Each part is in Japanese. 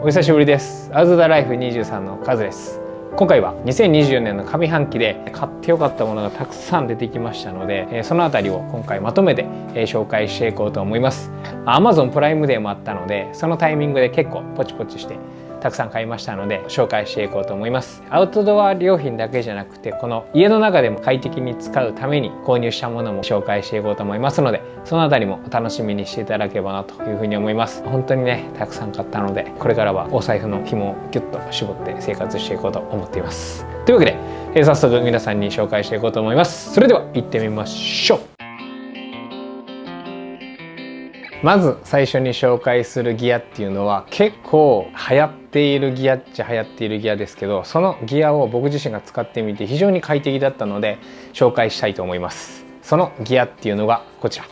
久しぶりです。アウトドアライフ23のカズです。今回は2024年の上半期で買ってよかったものがたくさん出てきましたので、そのあたりを今回まとめて紹介していこうと思います。Amazon プライムデーもあったので、そのタイミングで結構ポチポチしてたくさん買いましたので紹介していこうと思います。アウトドア用品だけじゃなくて、この家の中でも快適に使うために購入したものも紹介していこうと思いますので、そのあたりもお楽しみにしていただければなというふうに思います。本当にね、たくさん買ったので、これからはお財布の紐をギュッと絞って生活していこうと思っています。というわけで、早速皆さんに紹介していこうと思います。それでは行ってみましょう。まず最初に紹介するギアっていうのは、結構流行っているギアっちゃ流行っているギアですけど、そのギアを僕自身が使ってみて非常に快適だったので紹介したいと思います。そのギアっていうのがこちら。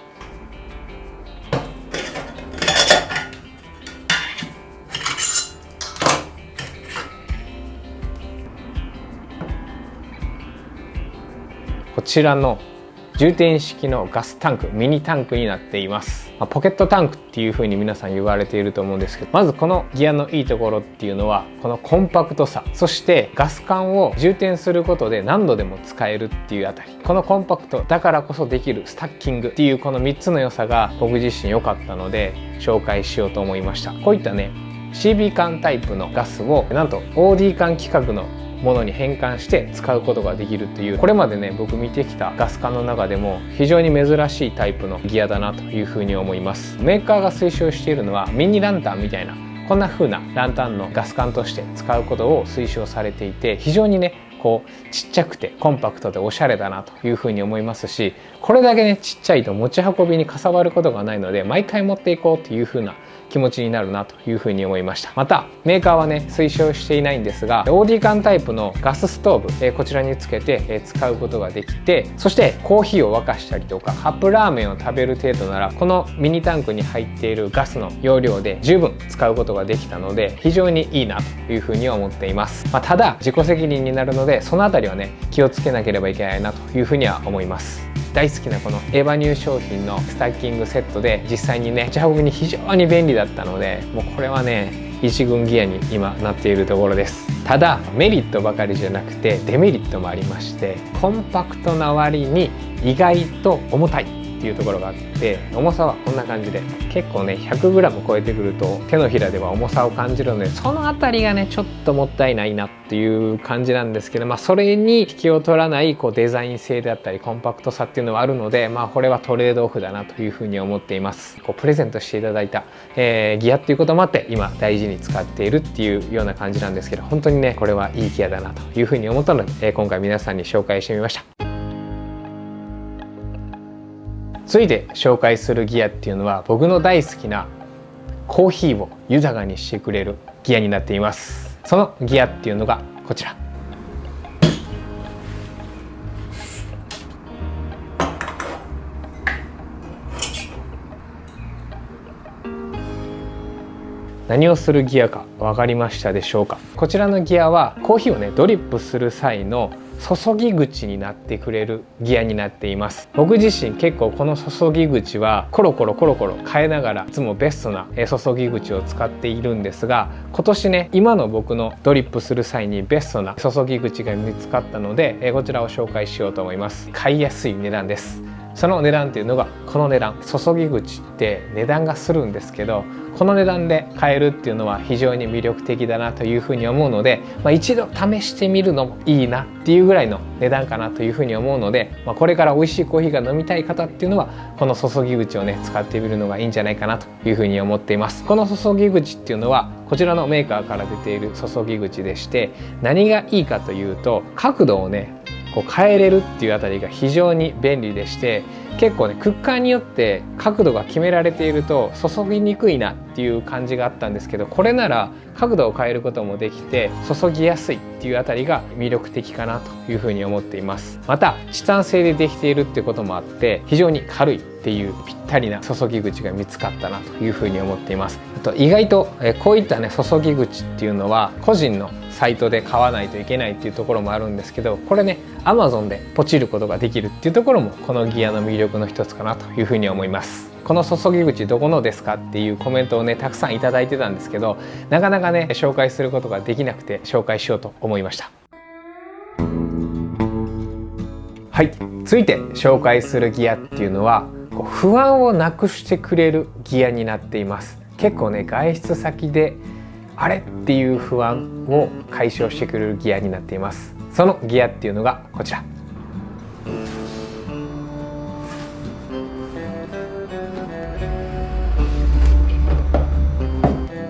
こちらの充填式のガスタンク、ミニタンクになっています。ポケットタンクっていう風に皆さん言われていると思うんですけど、まずこのギアのいいところっていうのは、このコンパクトさ、そしてガス管を充填することで何度でも使えるっていうあたり、このコンパクトだからこそできるスタッキングっていうこの3つの良さが僕自身良かったので紹介しようと思いました。こういったね CB 管タイプのガスをなんと OD 管規格のものに変換して使うことができるという、これまでね僕見てきたガス管の中でも非常に珍しいタイプのギアだなというふうに思います。メーカーが推奨しているのはミニランタンみたいな、こんな風なランタンのガス管として使うことを推奨されていて、非常にねこうちっちゃくてコンパクトでおしゃれだなというふうに思いますし、これだけねちっちゃいと持ち運びにかさばることがないので、毎回持っていこうというふうな気持ちになるなというふうに思いました。またメーカーはね推奨していないんですが、 OD 管タイプのガスストーブ、こちらにつけて使うことができて、そしてコーヒーを沸かしたりとかカップラーメンを食べる程度なら、このミニタンクに入っているガスの容量で十分使うことができたので非常にいいなというふうには思っています。ただ自己責任になるので、そのあたりはね気をつけなければいけないなというふうには思います。大好きなこのエヴァニュー商品のスタッキングセットで実際にね持ち運びに非常に便利だったので、もうこれはね一軍ギアに今なっているところです。ただメリットばかりじゃなくてデメリットもありまして、コンパクトな割に意外と重たいっていうところがあって、重さはこんな感じで結構ね 100g 超えてくると手のひらでは重さを感じるので、そのあたりがねちょっともったいないなっていう感じなんですけど、それに引きを取らないこうデザイン性であったりコンパクトさっていうのはあるので、これはトレードオフだなというふうに思っています。こうプレゼントしていただいた、ギアっていうこともあって今大事に使っているっていうような感じなんですけど、本当にねこれはいいギアだなというふうに思ったので、今回皆さんに紹介してみました。続いて紹介するギアっていうのは、僕の大好きなコーヒーを豊かにしてくれるギアになっています。そのギアっていうのがこちら。何をするギアか分かりましたでしょうか。こちらのギアはコーヒーをねドリップする際の注ぎ口になってくれるギアになっています。僕自身結構この注ぎ口はコロコロ変えながらいつもベストな注ぎ口を使っているんですが、今年ね今の僕のドリップする際にベストな注ぎ口が見つかったので、こちらを紹介しようと思います。買いやすい値段です。その値段っていうのがこの値段。注ぎ口って値段がするんですけど、この値段で買えるっていうのは非常に魅力的だなというふうに思うので、一度試してみるのもいいなっていうぐらいの値段かなというふうに思うので、これから美味しいコーヒーが飲みたい方っていうのはこの注ぎ口をね使ってみるのがいいんじゃないかなというふうに思っています。この注ぎ口っていうのはこちらのメーカーから出ている注ぎ口でして、何がいいかというと角度をねこう変えれるっていうあたりが非常に便利でして、結構ねクッカーによって角度が決められていると注ぎにくいなっていう感じがあったんですけど、これなら角度を変えることもできて注ぎやすいっていうあたりが魅力的かなというふうに思っています。またチタン製でできているっていうこともあって非常に軽いっていうぴったりな注ぎ口が見つかったなというふうに思っています。あと意外とこういったね注ぎ口っていうのは個人のサイトで買わないといけないっていうところもあるんですけど、これね Amazon でポチることができるっていうところもこのギアの魅力の一つかなというふうに思います。この注ぎ口どこのですかっていうコメントをねたくさんいただいてたんですけど、なかなかね紹介することができなくて紹介しようと思いました。はい、続いて紹介するギアっていうのは不安をなくしてくれるギアになっています。結構ね外出先であれっていう不安を解消してくれるギアになっています。そのギアっていうのがこちら。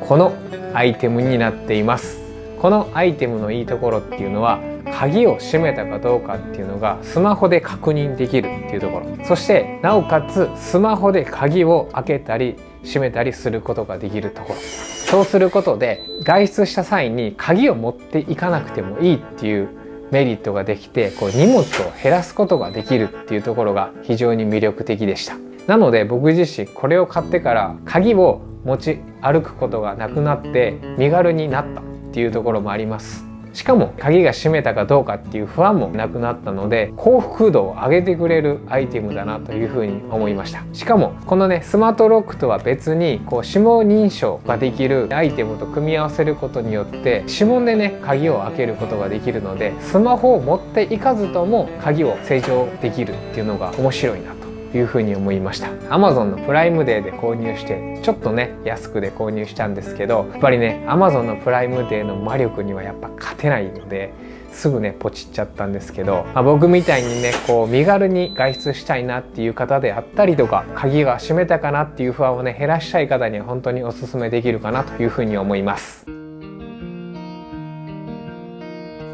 このアイテムになっています。このアイテムのいいところっていうのは、鍵を閉めたかどうかっていうのがスマホで確認できるっていうところ、そしてなおかつスマホで鍵を開けたり閉めたりすることができるところ。そうすることで外出した際に鍵を持っていかなくてもいいっていうメリットができて、荷物を減らすことができるっていうところが非常に魅力的でした。なので僕自身これを買ってから鍵を持ち歩くことがなくなって身軽になったっていうところもあります。しかも鍵が閉めたかどうかっていう不安もなくなったので、幸福度を上げてくれるアイテムだなというふうに思いました。しかもこのねスマートロックとは別に指紋認証ができるアイテムと組み合わせることによって指紋でね鍵を開けることができるので、スマホを持っていかずとも鍵を施錠できるっていうのが面白いなというふうに思いました。 Amazon のプライムデーで購入してちょっとね安くで購入したんですけど、やっぱりね Amazon のプライムデーの魔力にはやっぱ勝てないのですぐねポチっちゃったんですけど、僕みたいにね身軽に外出したいなっていう方であったりとか、鍵が閉めたかなっていう不安をね減らしたい方には本当におすすめできるかなというふうに思います。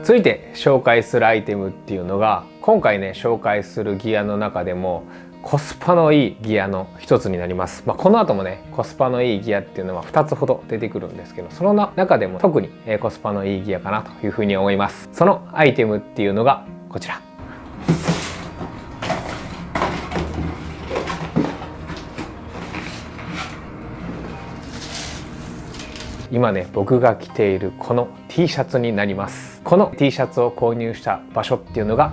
続いて紹介するアイテムっていうのが、今回ね紹介するギアの中でもコスパのいいギアの一つになります。この後もねコスパのいいギアっていうのは2つほど出てくるんですけど、その中でも特にコスパのいいギアかなというふうに思います。そのアイテムっていうのがこちら。今ね僕が着ているこの T シャツになります。この T シャツを購入した場所っていうのが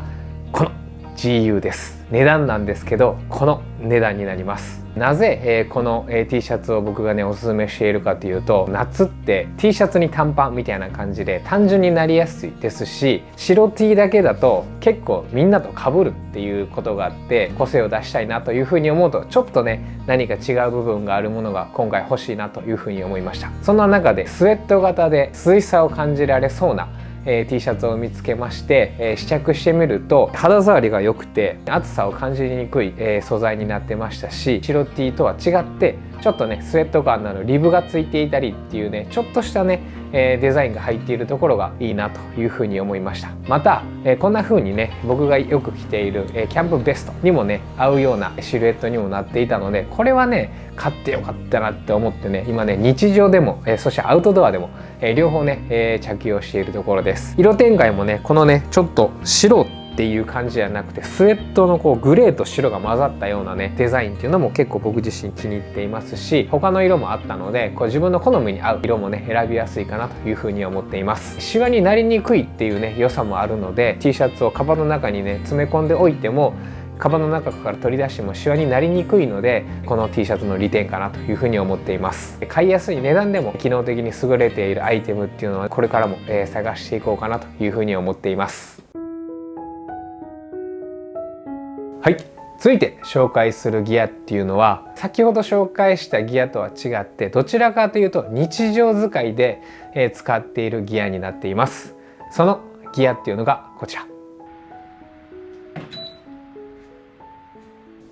この GU です。値段なんですけどこの値段になります。なぜ、この、T シャツを僕がねおすすめしているかというと、夏って T シャツに短パンみたいな感じで単純になりやすいですし、白 T だけだと結構みんなと被るっていうことがあって、個性を出したいなというふうに思うとちょっとね何か違う部分があるものが今回欲しいなというふうに思いました。そんな中でスウェット型で涼しさを感じられそうなT シャツを見つけまして、試着してみると肌触りが良くて暑さを感じにくい、素材になってましたし、白 T とは違ってちょっとねスウェット感のあるリブがついていたりっていうねちょっとしたね、デザインが入っているところがいいなというふうに思いました。また、こんな風にね僕がよく着ている、キャンプベストにもね合うようなシルエットにもなっていたので、これはね買ってよかったなって思ってね、今ね日常でも、そしてアウトドアでも、両方ね、着用しているところです。色展開もねこのねちょっと白っていう感じじゃなくて、スウェットのグレーと白が混ざったようなねデザインっていうのも結構僕自身気に入っていますし、他の色もあったので自分の好みに合う色もね選びやすいかなというふうに思っています。シワになりにくいっていうね良さもあるので、 T シャツをカバンの中にね詰め込んでおいてもカバンの中から取り出してもシワになりにくいので、この T シャツの利点かなというふうに思っています。買いやすい値段でも機能的に優れているアイテムっていうのはこれからも探していこうかなというふうに思っています。はい、続いて紹介するギアっていうのは、先ほど紹介したギアとは違ってどちらかというと日常使いで使っているギアになっています。そのギアっていうのがこちら。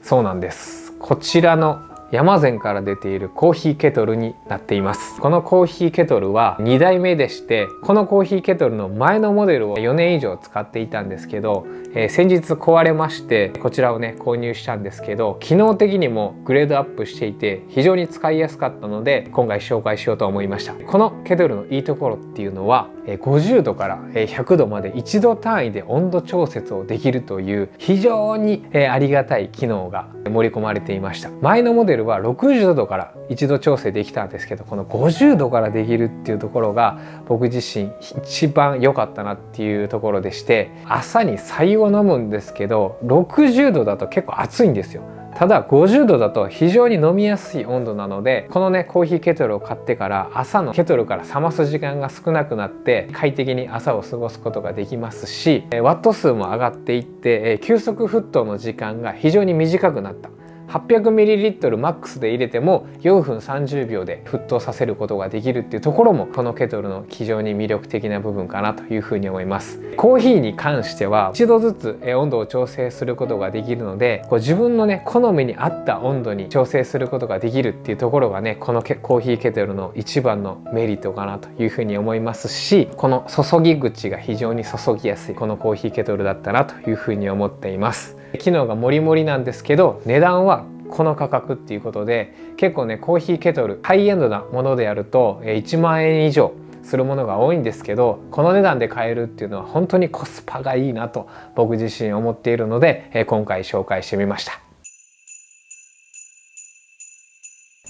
そうなんです。こちらの山善から出ているコーヒーケトルになっています。このコーヒーケトルは2代目でして、このコーヒーケトルの前のモデルを4年以上使っていたんですけど、先日壊れましてこちらをね購入したんですけど、機能的にもグレードアップしていて非常に使いやすかったので今回紹介しようと思いました。このケトルのいいところっていうのは50度から100度まで1度単位で温度調節をできるという非常にありがたい機能が盛り込まれていました。前のモデルは60度から1度調整できたんですけど、この50度からできるっていうところが僕自身一番良かったなっていうところでして、朝に白湯を飲むんですけど60度だと結構暑いんですよ。ただ50度だと非常に飲みやすい温度なので、このねコーヒーケトルを買ってから朝のケトルから冷ます時間が少なくなって快適に朝を過ごすことができますし、ワット数も上がっていって急速沸騰の時間が非常に短くなった。800ml マックスで入れても4分30秒で沸騰させることができるっていうところもこのケトルの非常に魅力的な部分かなというふうに思います。コーヒーに関しては1度ずつ温度を調整することができるので、自分のね好みに合った温度に調整することができるっていうところがね、このコーヒーケトルの一番のメリットかなというふうに思いますし、この注ぎ口が非常に注ぎやすいこのコーヒーケトルだったなというふうに思っています。機能がもりもりなんですけど、値段はこの価格っていうことで、結構ねコーヒーケトルハイエンドなものであると1万円以上するものが多いんですけど、この値段で買えるっていうのは本当にコスパがいいなと僕自身思っているので、今回紹介してみました。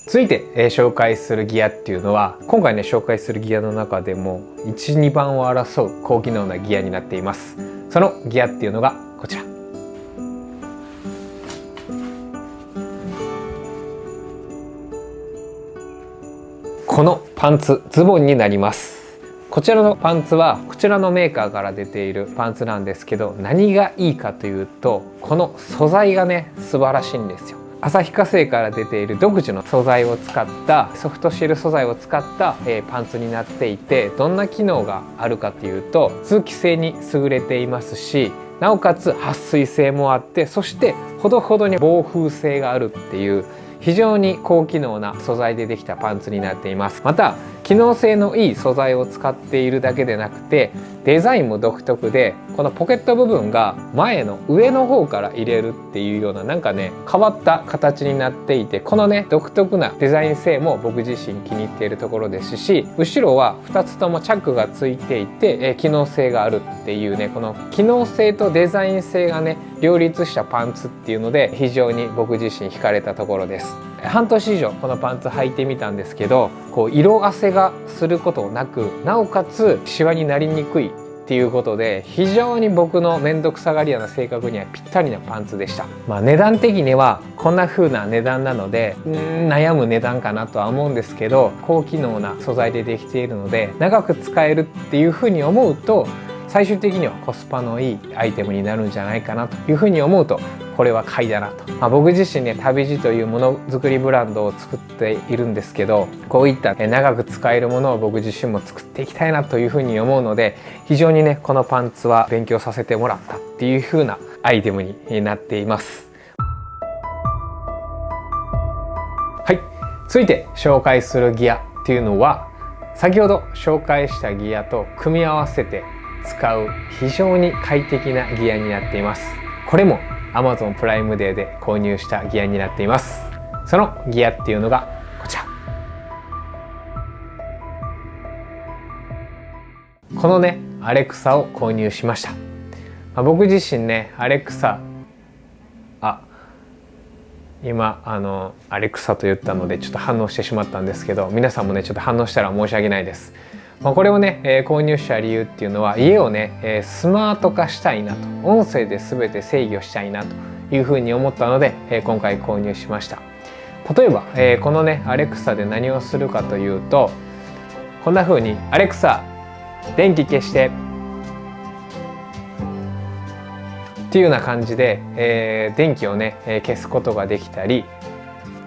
続いて、紹介するギアっていうのは、今回ね紹介するギアの中でも 1,2 番を争う高機能なギアになっています。そのギアっていうのがこちら。このパンツ、ズボンになります。こちらのパンツはこちらのメーカーから出ているパンツなんですけど、何がいいかというと、この素材がね素晴らしいんですよ。旭化成から出ている独自の素材を使ったソフトシェル素材を使った、パンツになっていて、どんな機能があるかというと、通気性に優れていますし、なおかつ撥水性もあって、そしてほどほどに防風性があるっていう非常に高機能な素材でできたパンツになっています。また機能性のいい素材を使っているだけでなくて、デザインも独特で、このポケット部分が前の上の方から入れるっていうような、なんかね変わった形になっていて、このね独特なデザイン性も僕自身気に入っているところですし、後ろは2つともチャックがついていて、機能性があるっていうね、この機能性とデザイン性がね両立したパンツっていうので、非常に僕自身惹かれたところです。半年以上このパンツ履いてみたんですけど、色あせがすることなく、なおかつシワになりにくいっていうことで、非常に僕の面倒くさがり屋な性格にはぴったりなパンツでした。値段的にはこんな風な値段なので悩む値段かなとは思うんですけど、高機能な素材でできているので長く使えるっていう風に思うと、最終的にはコスパのいいアイテムになるんじゃないかなというふうに思うと、これは買いだなと。僕自身ね旅路というものづくりブランドを作っているんですけど、こういった長く使えるものを僕自身も作っていきたいなというふうに思うので、非常にねこのパンツは勉強させてもらったっていうふうなアイテムになっています。はい、続いて紹介するギアっていうのは、先ほど紹介したギアと組み合わせて使う非常に快適なギアになっています。これも Amazon プライムデーで購入したギアになっています。そのギアっていうのがこちら。このねアレクサを購入しました。僕自身ねアレクサ今アレクサと言ったのでちょっと反応してしまったんですけど、皆さんもねちょっと反応したら申し訳ないです。これをね、購入した理由っていうのは、家をね、スマート化したいなと、音声で全て制御したいなというふうに思ったので、今回購入しました。例えば、このねアレクサで何をするかというと、こんな風にアレクサ電気消してっていうような感じで、電気をね、消すことができたり、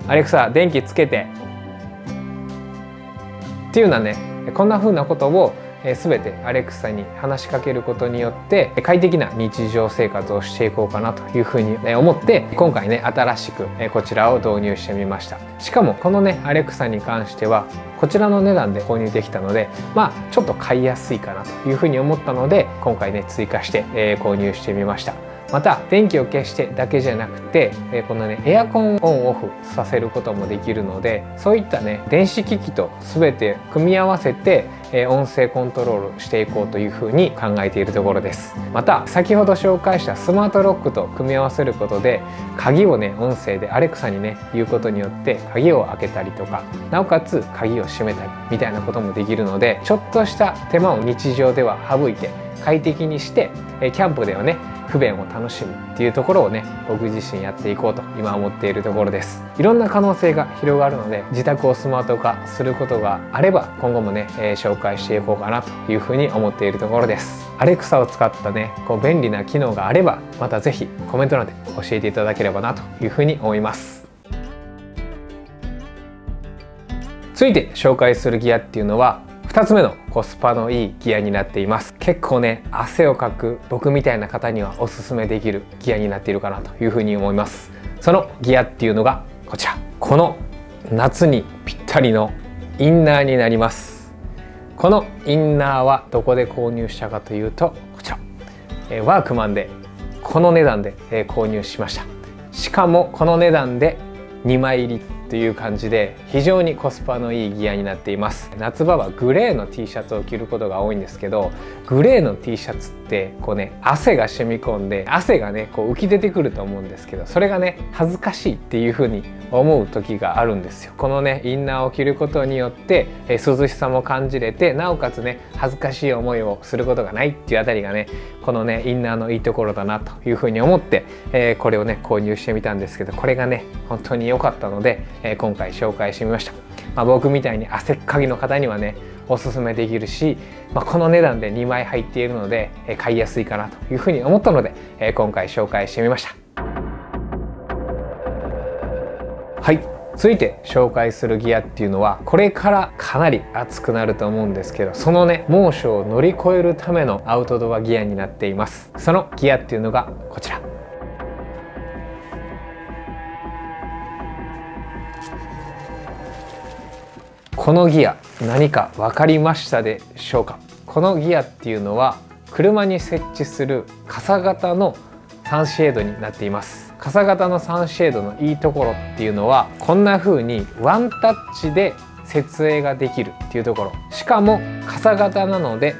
アレクサ電気つけてっていうようなね、こんな風なことを全てアレクサに話しかけることによって快適な日常生活をしていこうかなというふうに思って、今回ね新しくこちらを導入してみました。しかもこのねアレクサに関してはこちらの値段で購入できたので、ちょっと買いやすいかなというふうに思ったので、今回ね追加して購入してみました。また電気を消してだけじゃなくて、このねエアコンをオンオフさせることもできるので、そういったね電子機器と全て組み合わせて音声コントロールしていこうというふうに考えているところです。また先ほど紹介したスマートロックと組み合わせることで、鍵をね音声でアレクサにね言うことによって鍵を開けたりとか、なおかつ鍵を閉めたりみたいなこともできるので、ちょっとした手間を日常では省いて快適にして、キャンプではね不便を楽しむっていうところをね、僕自身やっていこうと今思っているところです。いろんな可能性が広がるので、自宅をスマート化することがあれば今後もね、紹介していこうかなというふうに思っているところです。アレクサを使ったね、便利な機能があればまたぜひコメント欄で教えていただければなというふうに思います。続いて紹介するギアっていうのは2つ目のコスパのいいギアになっています。結構ね、汗をかく僕みたいな方にはおすすめできるギアになっているかなというふうに思います。そのギアっていうのがこちら、この夏にぴったりのインナーになります。このインナーはどこで購入したかというと、こちら、ワークマンでこの値段で購入しました。しかもこの値段で2枚入りという感じで非常にコスパのいいギアになっています。夏場はグレーの T シャツを着ることが多いんですけど、グレーの T シャツって汗が染み込んで汗がね浮き出てくると思うんですけど、それがね恥ずかしいっていう風に思う時があるんですよ。このねインナーを着ることによって涼しさも感じれて、なおかつね恥ずかしい思いをすることがないっていうあたりがね、このねインナーのいいところだなという風に思って、これをね購入してみたんですけど、これがね本当に良かったので今回紹介してみました。僕みたいに汗っかきの方にはねおすすめできるし、この値段で2枚入っているので買いやすいかなというふうに思ったので今回紹介してみました。はい、続いて紹介するギアっていうのはこれからかなり暑くなると思うんですけど、そのね猛暑を乗り越えるためのアウトドアギアになっています。そのギアっていうのがこちら、このギア何か分かりましたでしょうか。このギアっていうのは車に設置する傘型のサンシェードになっています。傘型のサンシェードのいいところっていうのはこんな風にワンタッチで設営ができるっていうところ、しかも傘型なので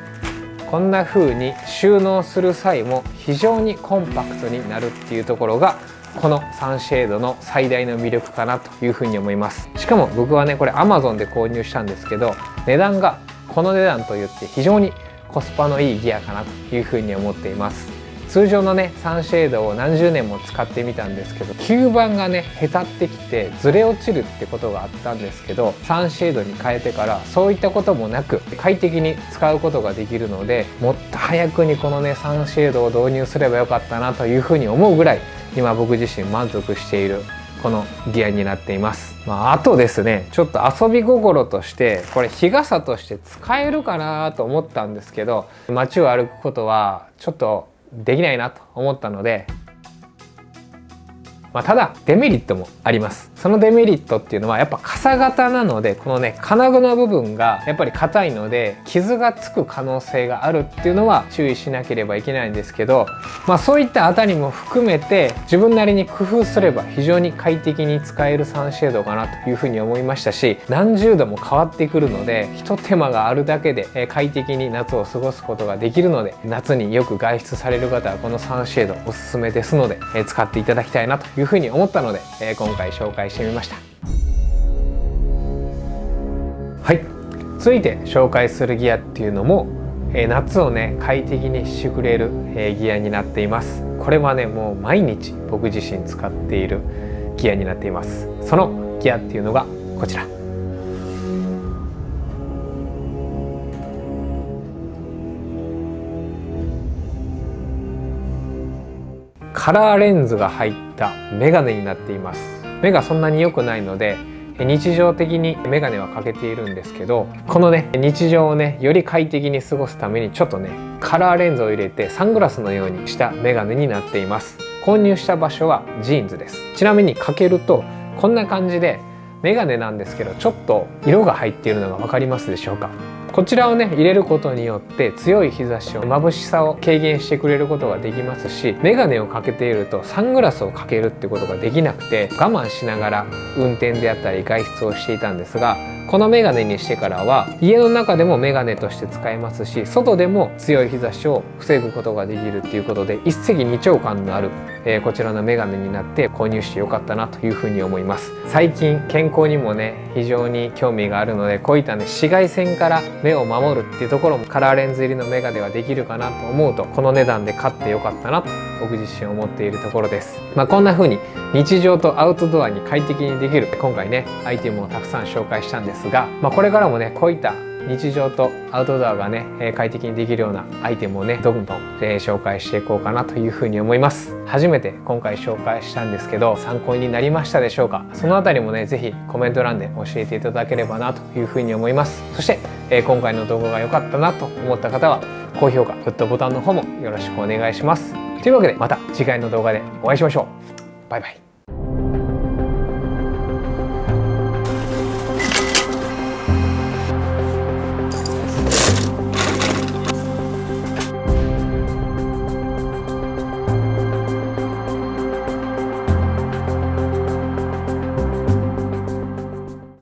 こんな風に収納する際も非常にコンパクトになるっていうところがこのサンシェードの最大の魅力かなというふうに思います。しかも僕はねこれ Amazon で購入したんですけど、値段がこの値段といって非常にコスパのいいギアかなというふうに思っています。通常のねサンシェードを何十年も使ってみたんですけど、吸盤がねへたってきてずれ落ちるってことがあったんですけど、サンシェードに変えてからそういったこともなく快適に使うことができるので、もっと早くにこのねサンシェードを導入すればよかったなというふうに思うぐらい今僕自身満足しているこのギアになっています。あとですね、ちょっと遊び心としてこれ日傘として使えるかなと思ったんですけど、街を歩くことはちょっとできないなと思ったので、ただデメリットもあります。そのデメリットっていうのはやっぱ傘型なので、このね金具の部分がやっぱり硬いので傷がつく可能性があるっていうのは注意しなければいけないんですけど、そういったあたりも含めて自分なりに工夫すれば非常に快適に使えるサンシェードかなというふうに思いましたし、何十度も変わってくるのでひと手間があるだけで快適に夏を過ごすことができるので、夏によく外出される方はこのサンシェードおすすめですので使っていただきたいなというふうに思ったので今回紹介してみました。はい、続いて紹介するギアっていうのも夏をね快適にしてくれるギアになっています。これはねもう毎日僕自身使っているギアになっています。そのギアっていうのがこちら、カラーレンズが入ったメガネになっています。目がそんなに良くないので日常的にメガネはかけているんですけど、このね日常をねより快適に過ごすためにちょっとねカラーレンズを入れてサングラスのようにしたメガネになっています。購入した場所はジーンズです。ちなみにかけるとこんな感じでメガネなんですけど、ちょっと色が入っているのが分かりますでしょうか。こちらをね入れることによって強い日差しを眩しさを軽減してくれることができますし、メガネをかけているとサングラスをかけるってことができなくて我慢しながら運転であったり外出をしていたんですが、このメガネにしてからは家の中でもメガネとして使えますし、外でも強い日差しを防ぐことができるっていうことで一石二鳥感のある、こちらのメガネになって購入してよかったなというふうに思います。最近健康にもね非常に興味があるので、こういったね紫外線から目を守るっていうところもカラーレンズ入りのメガネができるかなと思うと、この値段で買ってよかったなと僕自身思っているところです。こんな風に日常とアウトドアに快適にできる今回ねアイテムをたくさん紹介したんですが、これからもねこういった日常とアウトドアがね快適にできるようなアイテムをねどんどん紹介していこうかなというふうに思います。初めて今回紹介したんですけど、参考になりましたでしょうか。そのあたりもねぜひコメント欄で教えていただければなというふうに思います。そして、今回の動画が良かったなと思った方は高評価、グッドボタンの方もよろしくお願いします。というわけでまた次回の動画でお会いしましょう。バイバイ。